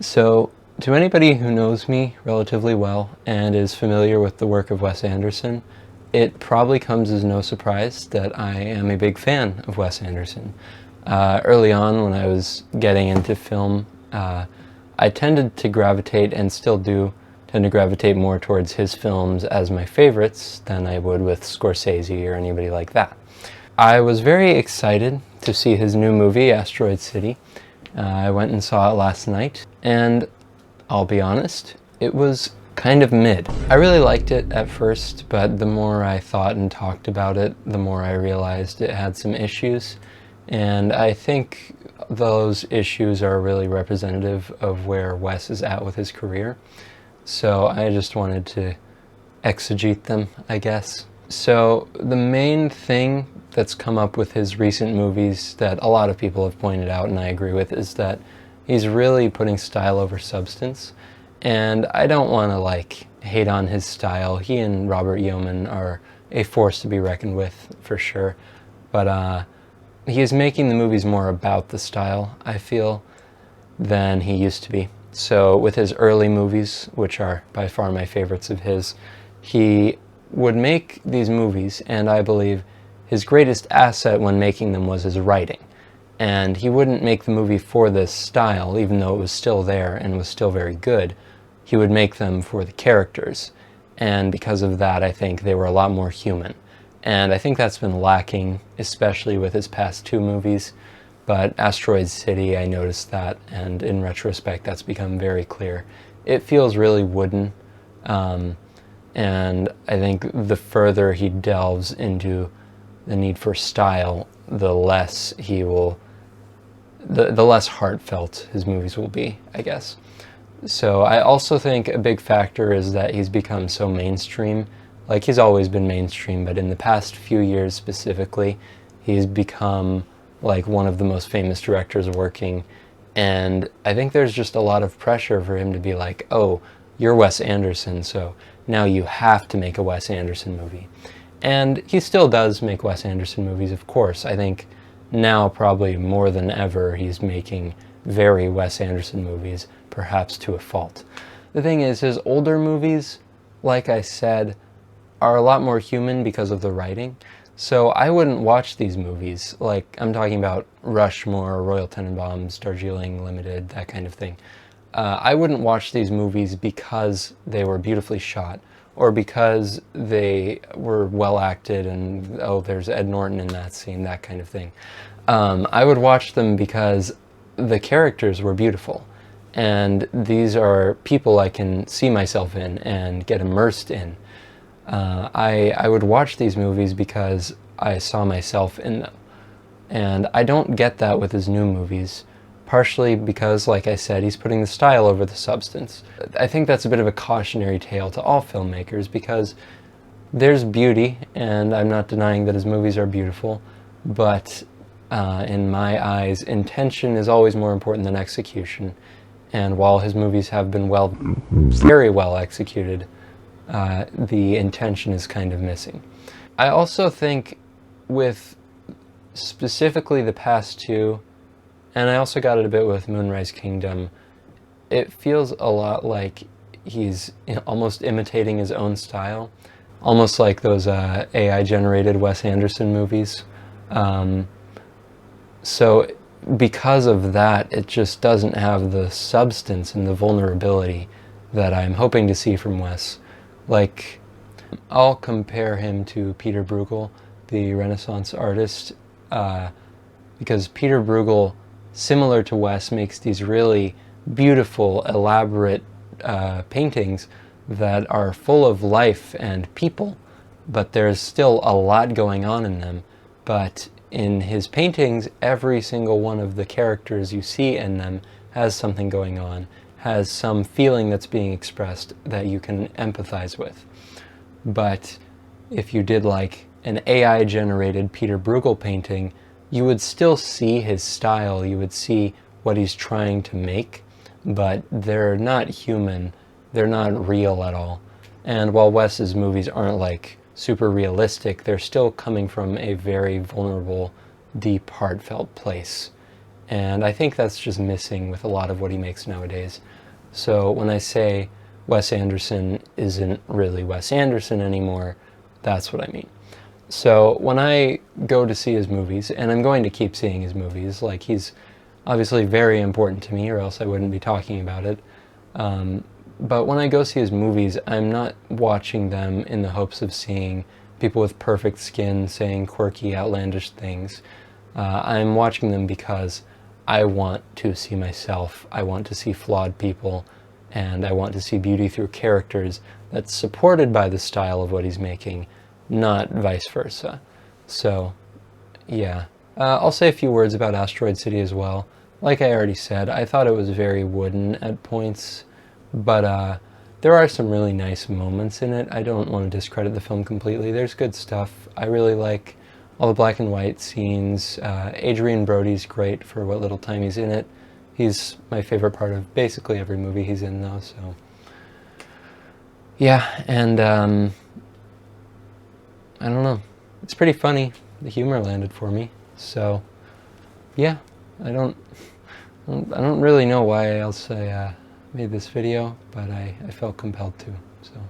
So, to anybody who knows me relatively well and is familiar with the work of Wes Anderson, it probably comes as no surprise that I am a big fan of Wes Anderson. Early on, when I was getting into film, I tended to gravitate, and still do, tend to gravitate more towards his films as my favorites than I would with Scorsese or anybody like that. I was very excited to see his new movie, Asteroid City. I went and saw it last night, and I'll be honest, it was kind of mid. I really liked it at first, but the more I thought and talked about it, the more I realized it had some issues, and I think those issues are really representative of where Wes is at with his career. So I just wanted to exegete them, I guess. So the main thing that's come up with his recent movies that a lot of people have pointed out, and I agree with, is that he's really putting style over substance. And I don't want to hate on his style. He and Robert Yeoman are a force to be reckoned with for sure. But he is making the movies more about the style, I feel, than he used to be. So with his early movies, which are by far my favorites of his, he would make these movies, and I believe his greatest asset when making them was his writing. And he wouldn't make the movie for this style, even though it was still there and was still very good. He would make them for the characters. And because of that, I think they were a lot more human. And I think that's been lacking, especially with his past two movies. But Asteroid City, I noticed that, and in retrospect, that's become very clear. It feels really wooden. And I think the further he delves into the need for style, the less he will, the less heartfelt his movies will be, I guess. So I also think a big factor is that he's become so mainstream. Like, he's always been mainstream, but in the past few years specifically, he's become like one of the most famous directors working. And I think there's just a lot of pressure for him to be like, oh, you're Wes Anderson, so now you have to make a Wes Anderson movie. And he still does make Wes Anderson movies, of course. I think now, probably more than ever, he's making very Wes Anderson movies, perhaps to a fault. The thing is, his older movies, like I said, are a lot more human because of the writing. So I wouldn't watch these movies. Like, I'm talking about Rushmore, Royal Tenenbaums, Darjeeling Limited, that kind of thing. I wouldn't watch these movies because they were beautifully shot, or because they were well acted and, oh, there's Ed Norton in that scene, that kind of thing. I would watch them because the characters were beautiful, and these are people I can see myself in and get immersed in. I would watch these movies because I saw myself in them, and I don't get that with his new movies. Partially because, like I said, he's putting the style over the substance. I think that's a bit of a cautionary tale to all filmmakers, because there's beauty, and I'm not denying that his movies are beautiful, but in my eyes, intention is always more important than execution. And while his movies have been very well executed, the intention is kind of missing. I also think with specifically the past two, and I also got it a bit with Moonrise Kingdom, it feels a lot like he's almost imitating his own style, almost like those AI-generated Wes Anderson movies. So because of that, it just doesn't have the substance and the vulnerability that I'm hoping to see from Wes. Like, I'll compare him to Peter Bruegel, the Renaissance artist, because Peter Bruegel, similar to Wes, makes these really beautiful, elaborate paintings that are full of life and people, but there's still a lot going on in them. But in his paintings, every single one of the characters you see in them has something going on, has some feeling that's being expressed that you can empathize with. But if you did like an AI-generated Peter Bruegel painting, you would still see his style, you would see what he's trying to make, but they're not human, they're not real at all. And while Wes's movies aren't like super realistic, they're still coming from a very vulnerable, deep, heartfelt place. And I think that's just missing with a lot of what he makes nowadays. So when I say Wes Anderson isn't really Wes Anderson anymore, that's what I mean. So when I go to see his movies, and I'm going to keep seeing his movies, like he's obviously very important to me, or else I wouldn't be talking about it. But when I go see his movies, I'm not watching them in the hopes of seeing people with perfect skin saying quirky, outlandish things. I'm watching them because I want to see myself. I want to see flawed people, and I want to see beauty through characters that's supported by the style of what he's making, not vice versa. So, yeah. I'll say a few words about Asteroid City as well. Like I already said, I thought it was very wooden at points, but there are some really nice moments in it. I don't want to discredit the film completely. There's good stuff. I really like all the black and white scenes. Adrian Brody's great for what little time he's in it. He's my favorite part of basically every movie he's in, though, so... Yeah, and I don't know. It's pretty funny. The humor landed for me. So, yeah, I don't really know why else I made this video, but I felt compelled to. So.